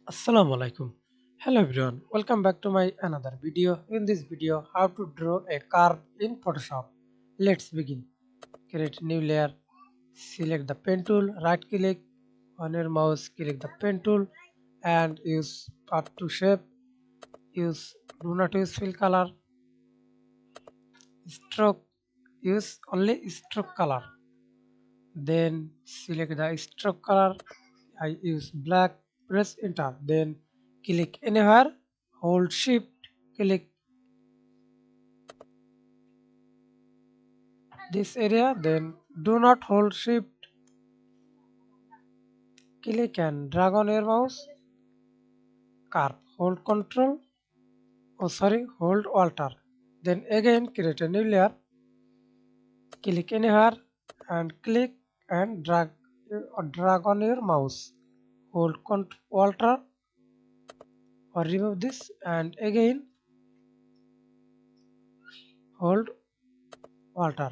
Assalamu alaikum. Hello everyone. Welcome back to my another video. In this video, how to draw a curve in Photoshop. Let's begin. Create new layer. Select the pen tool. Right click on your mouse. Click the pen tool and use path to shape. Do not use fill color. Stroke. Use only stroke color. Then select the stroke color. I use black. Press enter. Then click anywhere. Hold shift. Click this area. Then do not hold shift. Click and drag on your mouse. Curve. Hold control. Oh sorry. Hold alter. Then again create a new layer. Click anywhere and click and drag on your mouse. Hold alter or remove this and again hold alter.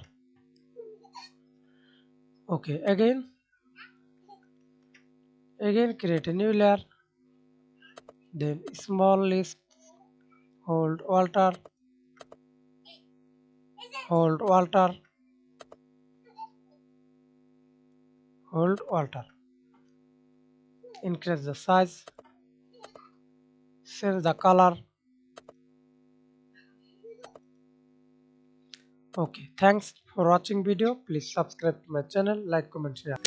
Okay, again create a new layer, then small list, hold alter, hold alter, hold alter. Increase the size, change the color. Okay, thanks for watching video. Please subscribe to my channel, like, comment, share.